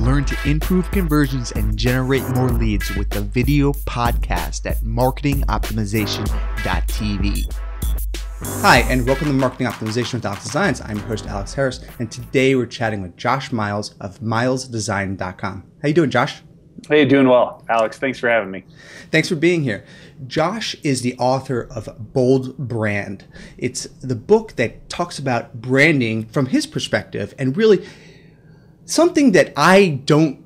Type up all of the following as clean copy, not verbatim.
Learn to improve conversions and generate more leads with the video podcast at marketingoptimization.tv. Hi, and welcome to Marketing Optimization with Alex Designs. I'm your host, Alex Harris, and today we're chatting with Josh Miles of alexdesignscom. How you doing, Josh? Hey, doing well. Alex, thanks for having me. Thanks for being here. Josh is the author of Bold Brand. It's the book that talks about branding from his perspective and really something that I don't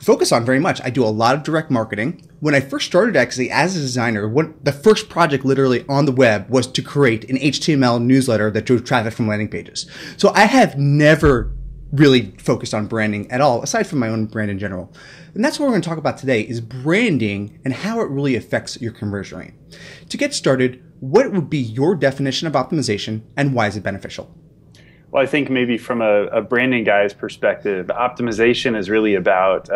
focus on very much. I do a lot of direct marketing. When I first started actually as a designer, the first project literally on the web was to create an HTML newsletter that drove traffic from landing pages. So I have never really focused on branding at all, aside from my own brand in general. And that's what we're going to talk about today is branding and how it really affects your conversion rate. To get started, what would be your definition of optimization and why is it beneficial? Well, I think maybe from a branding guy's perspective, optimization is really about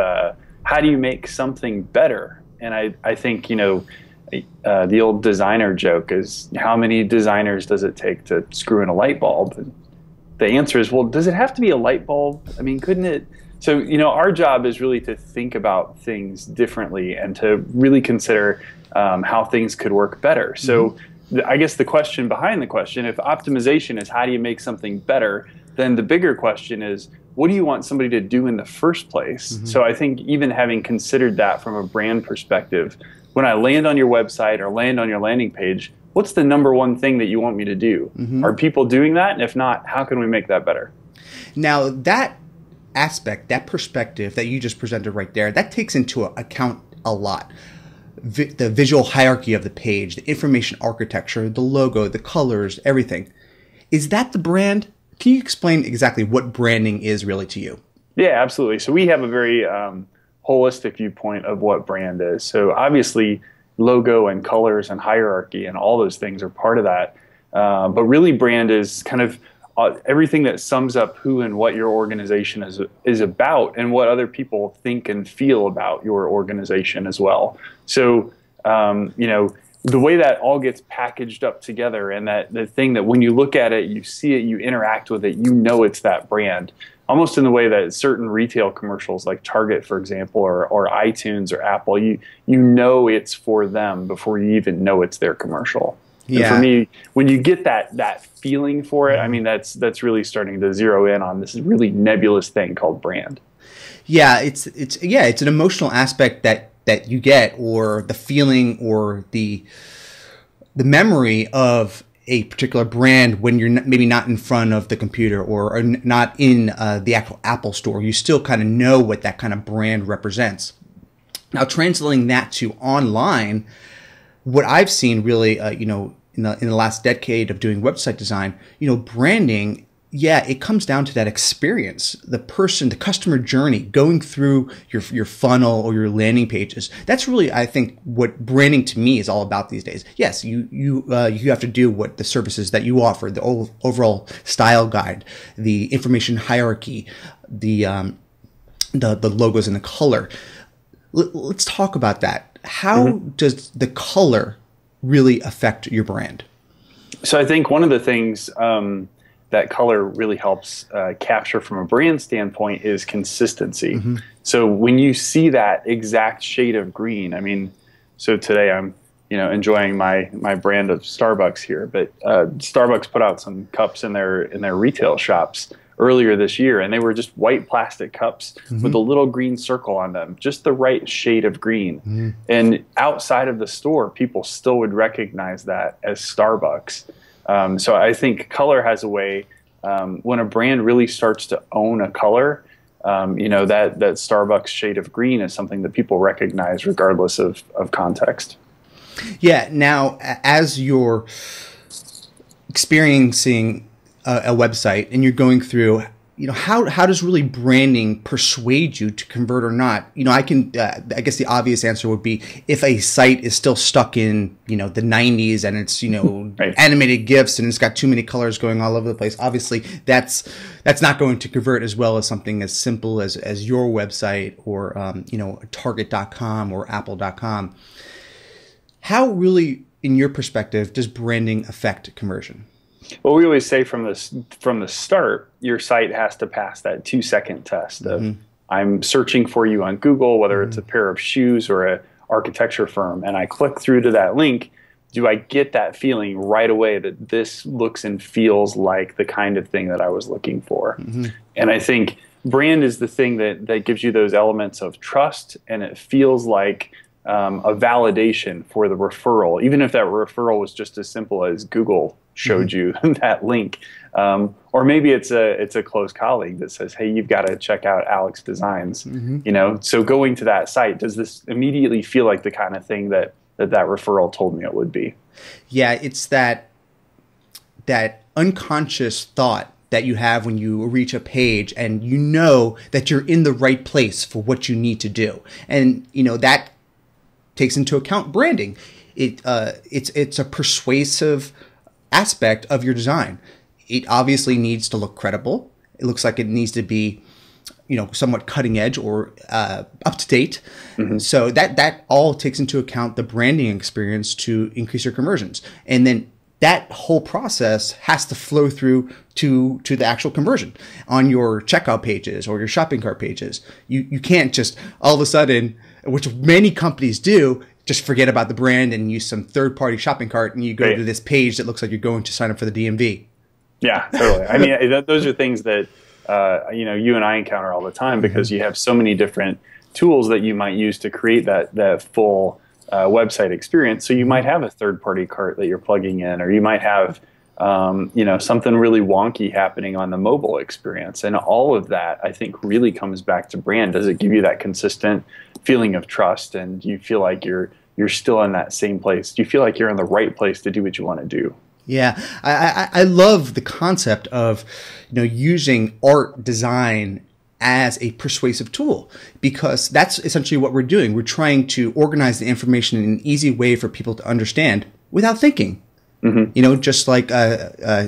how do you make something better? And I think, the old designer joke is how many designers does it take to screw in a light bulb? And the answer is, well, does it have to be a light bulb? I mean, couldn't it? So, our job is really to think about things differently and to really consider how things could work better. So I guess the question behind the question, if optimization is how do you make something better, then the bigger question is, what do you want somebody to do in the first place? So I think even having considered that from a brand perspective, when I land on your website or land on your landing page, what's the number one thing that you want me to do? Are people doing that? And if not, how can we make that better? Now, that aspect, that perspective that you just presented right there, that takes into account a lot. The visual hierarchy of the page, the information architecture, the logo, the colors, everything. Is that the brand? Can you explain exactly what branding is really to you? Yeah, absolutely. So we have a very holistic viewpoint of what brand is. So obviously, logo and colors and hierarchy and all those things are part of that. But really, brand is kind of everything that sums up who and what your organization is about and what other people think and feel about your organization as well. So, the way that all gets packaged up together and that the thing that when you look at it, you see it, you interact with it, it's that brand. Almost in the way that certain retail commercials like Target, for example, or iTunes or Apple, it's for them before you even know it's their commercial. Yeah. And for me, when you get that feeling for it, I mean, that's really starting to zero in on this really nebulous thing called brand. Yeah, it's an emotional aspect that you get, or the feeling, or the memory of a particular brand when you're maybe not in front of the computer or not in the actual Apple store. You still kind of know what that kind of brand represents. Now, translating that to online, what I've seen really, in the last decade of doing website design, branding, it comes down to that experience, the customer journey, going through your funnel or your landing pages. That's really, I think, what branding to me is all about these days. Yes, you have to do what the services that you offer, the overall style guide, the information hierarchy, the logos and the color. Let's talk about that. How does the color really affect your brand? So I think one of the things that color really helps capture from a brand standpoint is consistency. So when you see that exact shade of green, I mean, so today I'm enjoying my brand of Starbucks here, but Starbucks put out some cups in their retail shops earlier this year, and they were just white plastic cups with a little green circle on them, just the right shade of green. And outside of the store, people still would recognize that as Starbucks. So I think color has a way, when a brand really starts to own a color, that Starbucks shade of green is something that people recognize regardless of context. Yeah. Now, as you're experiencing a website and you're going through, how does really branding persuade you to convert or not? I guess the obvious answer would be if a site is still stuck in, the 90s and it's, right, animated GIFs and it's got too many colors going all over the place. Obviously, that's not going to convert as well as something as simple as your website or, Target.com or Apple.com. How really, in your perspective, does branding affect conversion? Well, we always say from the start, your site has to pass that 2-second test of I'm searching for you on Google, whether it's a pair of shoes or a architecture firm, and I click through to that link, do I get that feeling right away that this looks and feels like the kind of thing that I was looking for? And I think brand is the thing that gives you those elements of trust, and it feels like a validation for the referral, even if that referral was just as simple as Google showed you that link. Or maybe it's a close colleague that says, hey, you've got to check out Alex Designs. You know, so going to that site, does this immediately feel like the kind of thing that referral told me it would be? Yeah, it's that unconscious thought that you have when you reach a page and you know that you're in the right place for what you need to do. And, you know, that takes into account branding. It's a persuasive aspect of your design. It obviously needs to look credible. It looks like it needs to be, you know, somewhat cutting edge or up to date. So that all takes into account the branding experience to increase your conversions. And then that whole process has to flow through to the actual conversion on your checkout pages or your shopping cart pages. You can't just all of a sudden, which many companies do, just forget about the brand and use some third-party shopping cart and you go to this page that looks like you're going to sign up for the DMV. Yeah, totally. I mean, those are things that you know, you and I encounter all the time because you have so many different tools that you might use to create that full website experience. So you might have a third-party cart that you're plugging in, or you might have you know, something really wonky happening on the mobile experience. And all of that, I think, really comes back to brand. Does it give you that consistent feeling of trust, and you feel like you're still in that same place? Do you feel like you're in the right place to do what you want to do? Yeah, I love the concept of, you know, using art design as a persuasive tool, because that's essentially what we're doing. We're trying to organize the information in an easy way for people to understand without thinking. You know, just like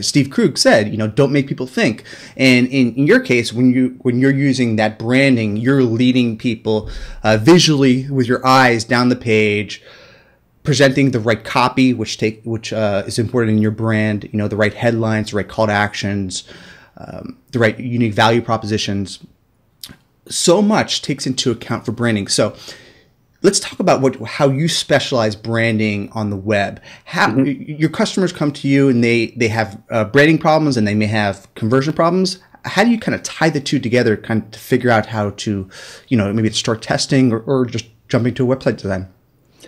Steve Krug said, you know, don't make people think. And in your case, when you're using that branding, you're leading people visually with your eyes down the page, presenting the right copy, which is important in your brand. You know, the right headlines, the right call to actions, the right unique value propositions. So much takes into account for branding. So let's talk about how you specialize branding on the web. How your customers come to you and they have branding problems and they may have conversion problems. How do you kind of tie the two together, kind of to figure out how to, you know, maybe start testing or just jumping to a website design?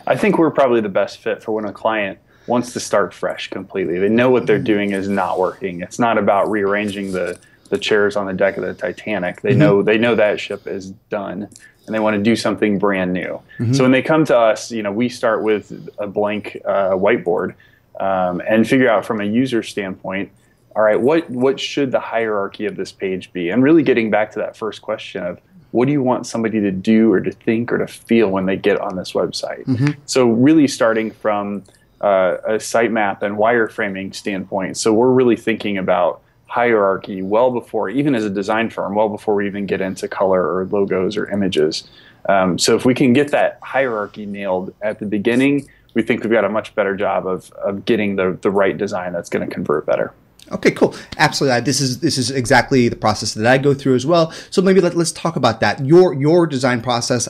I think we're probably the best fit for when a client wants to start fresh completely. They know what they're doing is not working. It's not about rearranging the chairs on the deck of the Titanic. They know that ship is done, and they want to do something brand new. So when they come to us, you know, we start with a blank whiteboard and figure out from a user standpoint, all right, what should the hierarchy of this page be? And really getting back to that first question of, what do you want somebody to do or to think or to feel when they get on this website? So really starting from a sitemap and wireframing standpoint. So we're really thinking about hierarchy well before, even as a design firm, well before we even get into color or logos or images. So if we can get that hierarchy nailed at the beginning, we think we've got a much better job of getting the right design that's going to convert better. Okay, cool. Absolutely. This is exactly the process that I go through as well. So maybe let's talk about that. Your design process.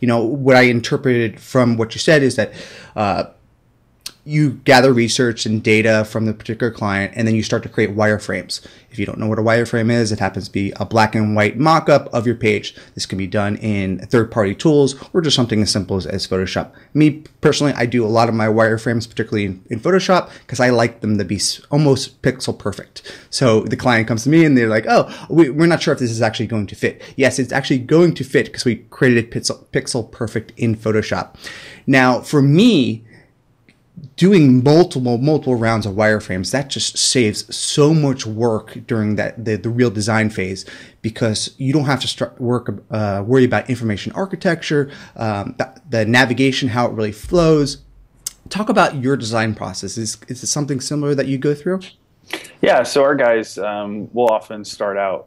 You know, what I interpreted from what you said is that you gather research and data from the particular client, and then you start to create wireframes. If you don't know what a wireframe is, it happens to be a black and white mock-up of your page. This can be done in third-party tools or just something as simple as Photoshop. Me, personally, I do a lot of my wireframes, particularly in Photoshop, because I like them to be almost pixel perfect. So the client comes to me and they're like, oh, we're not sure if this is actually going to fit. Yes, it's actually going to fit because we created it pixel perfect in Photoshop. Now, for me, doing multiple rounds of wireframes, that just saves so much work during the real design phase, because you don't have to worry about information architecture, the navigation, how it really flows. Talk about your design process. Is it something similar that you go through? Yeah, so our guys will often start out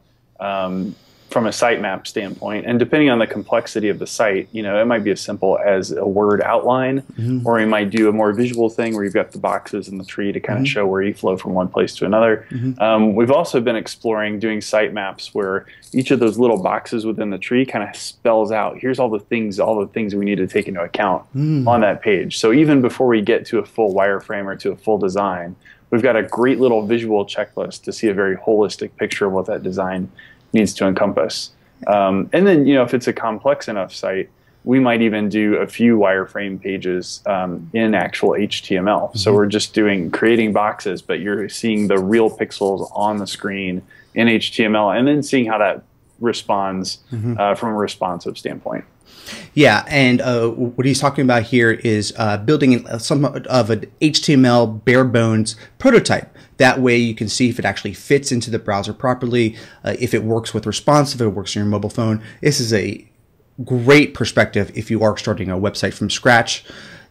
from a sitemap standpoint, and depending on the complexity of the site, it might be as simple as a word outline, or you might do a more visual thing where you've got the boxes and the tree to kind of show where you flow from one place to another. We've also been exploring doing sitemaps where each of those little boxes within the tree kind of spells out, here's all the things we need to take into account on that page. So even before we get to a full wireframe or to a full design, we've got a great little visual checklist to see a very holistic picture of what that design needs to encompass. And then, if it's a complex enough site, we might even do a few wireframe pages in actual HTML. So we're just creating boxes, but you're seeing the real pixels on the screen in HTML, and then seeing how that responds from a responsive standpoint. Yeah, and what he's talking about here is building some of an HTML bare bones prototype. That way you can see if it actually fits into the browser properly, if it works with responsive, if it works on your mobile phone. This is a great perspective if you are starting a website from scratch.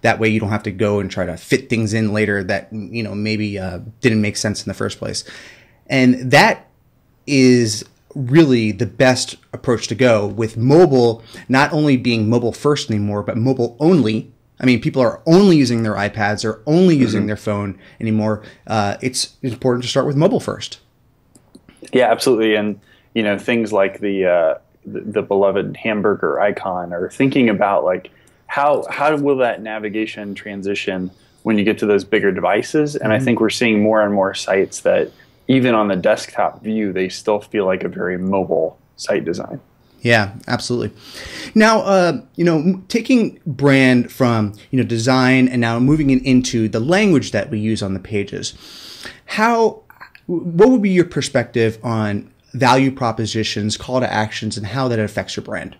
That way you don't have to go and try to fit things in later that maybe didn't make sense in the first place. And that is really the best approach to go, with mobile not only being mobile first anymore, but mobile only. I mean, people are only using their iPads or only using their phone anymore. It's important to start with mobile first. Yeah, absolutely. And things like the beloved hamburger icon, or thinking about like how will that navigation transition when you get to those bigger devices. And I think we're seeing more and more sites that even on the desktop view, they still feel like a very mobile site design. Yeah, absolutely. Now, taking brand from, design and now moving it into the language that we use on the pages, what would be your perspective on value propositions, call to actions, and how that affects your brand?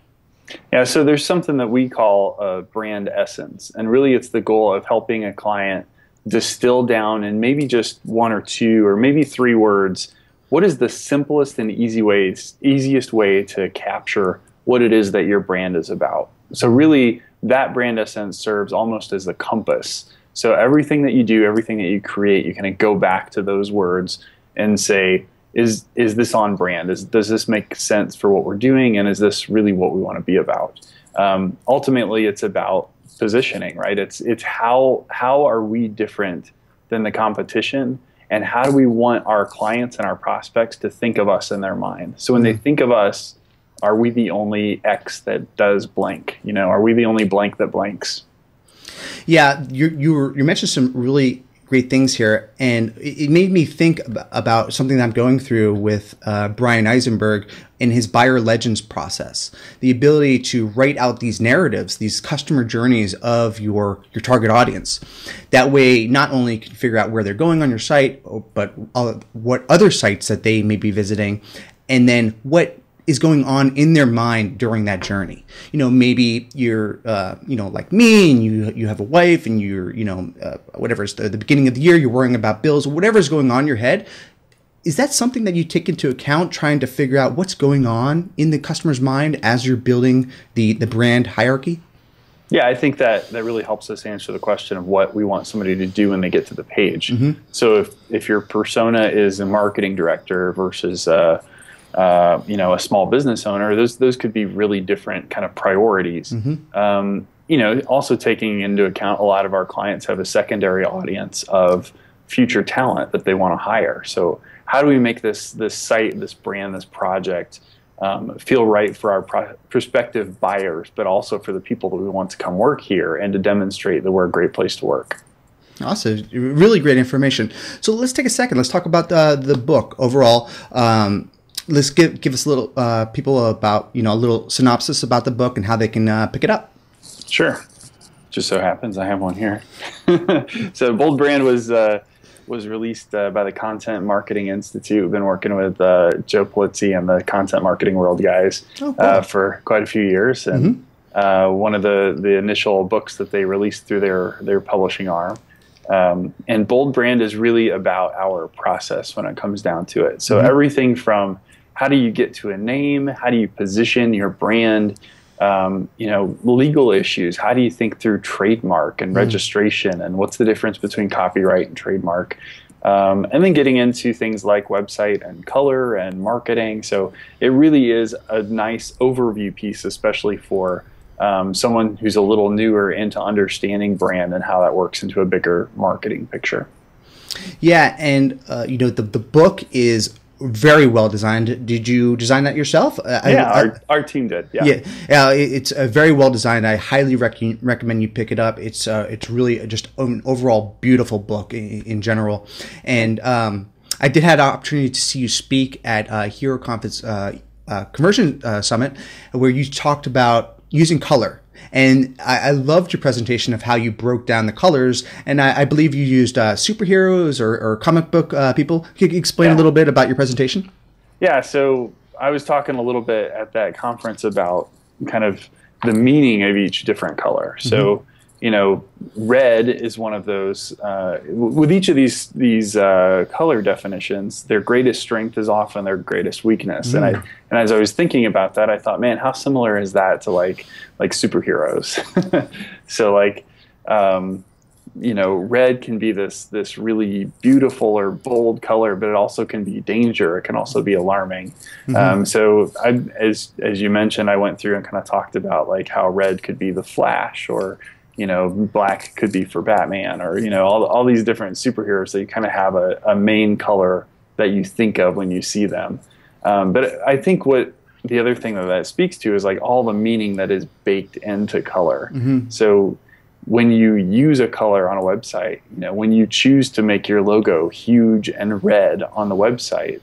Yeah, so there's something that we call a brand essence. And really it's the goal of helping a client distill down in maybe just one or two or maybe three words, what is the simplest and easiest way to capture what it is that your brand is about? So really, that brand essence serves almost as the compass. So everything that you do, everything that you create, you kind of go back to those words and say, is this on brand? Does this make sense for what we're doing? And is this really what we want to be about? Ultimately, it's about positioning, right? It's how are we different than the competition? And how do we want our clients and our prospects to think of us in their mind? So when they think of us, are we the only X that does blank? Are we the only blank that blanks? Yeah, you mentioned some really great things here, and it made me think about something that I'm going through with Brian Eisenberg in his buyer legends process. The ability to write out these narratives, these customer journeys of your target audience. That way, not only can you figure out where they're going on your site, but what other sites that they may be visiting, and then what is going on in their mind during that journey. Maybe you're, like me, and you have a wife, and you're, whatever, it's the beginning of the year, you're worrying about bills, whatever's going on in your head. Is that something that you take into account, trying to figure out what's going on in the customer's mind as you're building the brand hierarchy? Yeah, I think that really helps us answer the question of what we want somebody to do when they get to the page. So if your persona is a marketing director versus a small business owner, those could be really different kind of priorities. Also taking into account a lot of our clients have a secondary audience of future talent that they want to hire. So how do we make this site, this brand, this project feel right for our prospective buyers, but also for the people that we want to come work here and to demonstrate that we're a great place to work? Awesome. Really great information. So let's take a second. Let's talk about the book overall. Let's give us a little people about a little synopsis about the book and how they can pick it up. Sure. Just so happens I have one here. So Bold Brand was released by the Content Marketing Institute. We've been working with Joe Polizzi and the Content Marketing World guys for quite a few years, and one of the initial books that they released through their publishing arm. And Bold Brand is really about our process when it comes down to it. So everything from how do you get to a name, how do you position your brand, legal issues, how do you think through trademark and registration, and what's the difference between copyright and trademark, And then getting into things like website and color and marketing. So it really is a nice overview piece, especially for someone who's a little newer into understanding brand and how that works into a bigger marketing picture. Yeah, and the book is very well designed. Did you design that yourself? Our team did. It's very well designed. I highly recommend you pick it up. It's really just an overall beautiful book in general. And I did have the opportunity to see you speak at Hero Conference Conversion Summit, where you talked about using color. And I loved your presentation of how you broke down the colors. And I believe you used superheroes or comic book people. Can you explain a little bit about your presentation? Yeah, so I was talking a little bit at that conference about kind of the meaning of each different color. So, red is one of those. With each of these color definitions, their greatest strength is often their greatest weakness. And as I was thinking about that, I thought, man, how similar is that to like superheroes? So red can be this really beautiful or bold color, but it also can be danger. It can also be alarming. So as you mentioned, I went through and kind of talked about like how red could be the Flash, or black could be for Batman, or all these different superheroes that you kind of have a main color that you think of when you see them. But I think what the other thing that speaks to is like all the meaning that is baked into color. So when you use a color on a website, when you choose to make your logo huge and red on the website,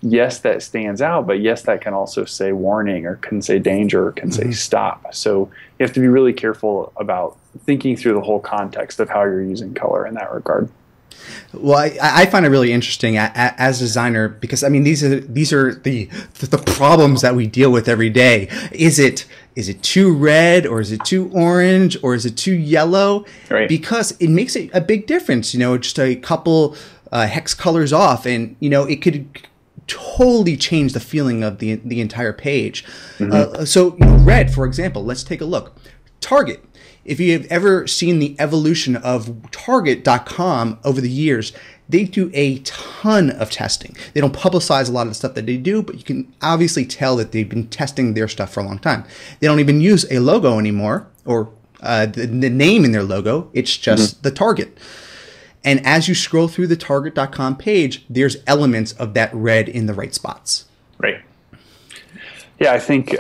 yes, that stands out, but yes, that can also say warning, or can say danger, or can say stop. So you have to be really careful about thinking through the whole context of how you're using color in that regard. Well, I find it really interesting as a designer, because I mean these are the problems that we deal with every day. Is it too red, or is it too orange, or is it too yellow? Right. Because it makes a big difference. Just a couple hex colors off, and it could totally change the feeling of the entire page. So red, for example, let's take a look. Target. If you have ever seen the evolution of Target.com over the years, they do a ton of testing. They don't publicize a lot of the stuff that they do, but you can obviously tell that they've been testing their stuff for a long time. They don't even use a logo anymore, or the name in their logo. It's just the Target. And as you scroll through the Target.com page, there's elements of that red in the right spots. Right. Yeah, I think...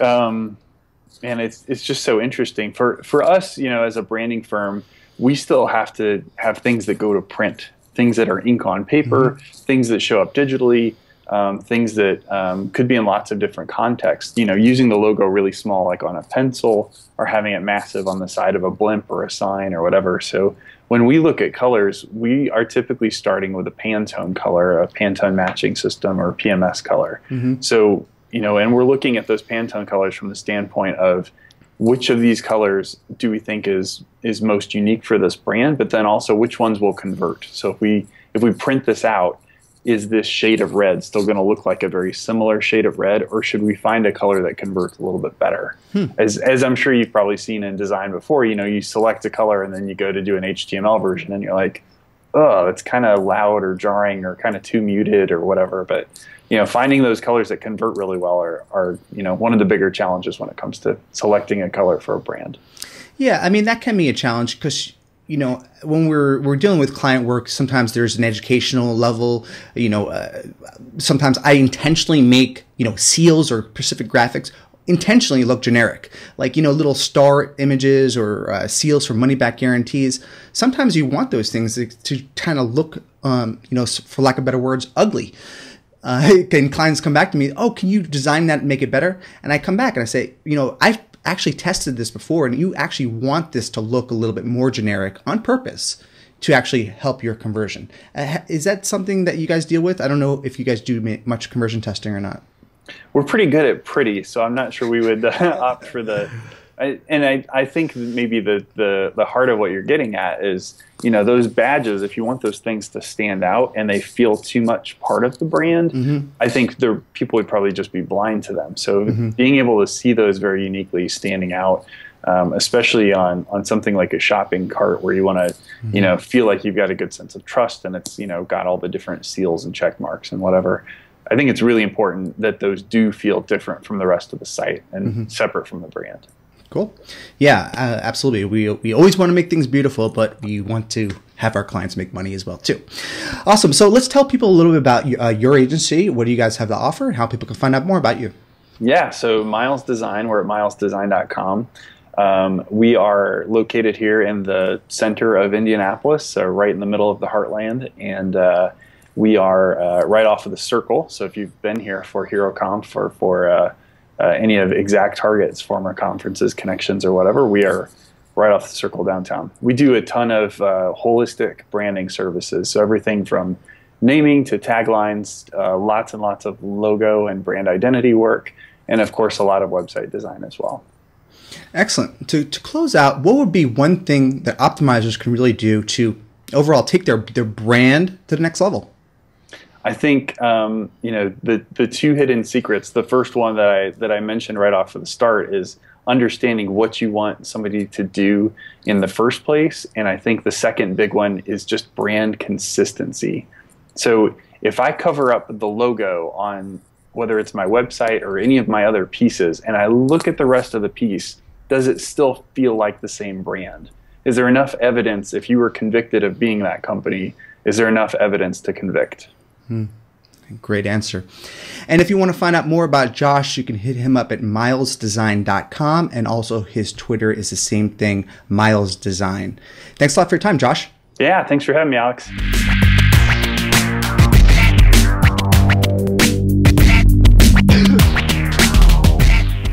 and it's just so interesting for us, as a branding firm, we still have to have things that go to print, things that are ink on paper, things that show up digitally, things that could be in lots of different contexts. Using the logo really small, like on a pencil, or having it massive on the side of a blimp or a sign or whatever. So when we look at colors, we are typically starting with a Pantone color, a Pantone matching system, or PMS color. So and we're looking at those Pantone colors from the standpoint of which of these colors do we think is most unique for this brand, but then also which ones will convert. So if we print this out, is this shade of red still going to look like a very similar shade of red, or should we find a color that converts a little bit better? As I'm sure you've probably seen in design before, you select a color and then you go to do an HTML version and you're like, oh, it's kind of loud or jarring or kind of too muted or whatever. But finding those colors that convert really well are one of the bigger challenges when it comes to selecting a color for a brand. Yeah, I mean that can be a challenge because when we're dealing with client work, sometimes there's an educational level. Sometimes I intentionally make seals or specific graphics intentionally look generic, like little star images or seals for money back guarantees. Sometimes you want those things to kind of look, for lack of better words, ugly. And clients come back to me, oh, can you design that and make it better? And I come back and I say, I've actually tested this before, and you actually want this to look a little bit more generic on purpose to actually help your conversion. Is that something that you guys deal with? I don't know if you guys do much conversion testing or not. We're pretty good at pretty, so I'm not sure we would opt for the. I think maybe the heart of what you're getting at is those badges. If you want those things to stand out and they feel too much part of the brand, I think people would probably just be blind to them. So being able to see those very uniquely standing out, especially on something like a shopping cart where you want to, you know, feel like you've got a good sense of trust and it's, you know, got all the different seals and check marks and whatever. I think it's really important that those do feel different from the rest of the site and separate from the brand. Cool. Yeah, absolutely. We always want to make things beautiful, but we want to have our clients make money as well too. Awesome. So let's tell people a little bit about your agency. What do you guys have to offer and how people can find out more about you? Yeah. So Miles Design, we're at milesdesign.com. We are located here in the center of Indianapolis, so right in the middle of the heartland, and we are right off of the Circle. So if you've been here for HeroConf or for any of Exact Target's former conferences, connections, or whatever, we are right off the Circle downtown. We do a ton of holistic branding services, so everything from naming to taglines, lots and lots of logo and brand identity work, and of course a lot of website design as well. Excellent. To close out, what would be one thing that optimizers can really do to overall take their brand to the next level? I think you know, the two hidden secrets. The first one that I mentioned right off of the start is understanding what you want somebody to do in the first place, and I think the second big one is just brand consistency. So if I cover up the logo on whether it's my website or any of my other pieces, and I look at the rest of the piece, does it still feel like the same brand? Is there enough evidence, if you were convicted of being that company, is there enough evidence to convict? Great answer. And if you want to find out more about Josh, you can hit him up at milesdesign.com, and also his Twitter is the same thing, milesdesign. Thanks a lot for your time, Josh. Yeah, thanks for having me, Alex.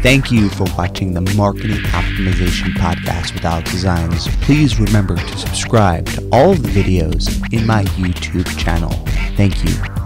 Thank you for watching the Marketing Optimization Podcast with Alex Designs. Please remember to subscribe to all of the videos in my YouTube channel. Thank you.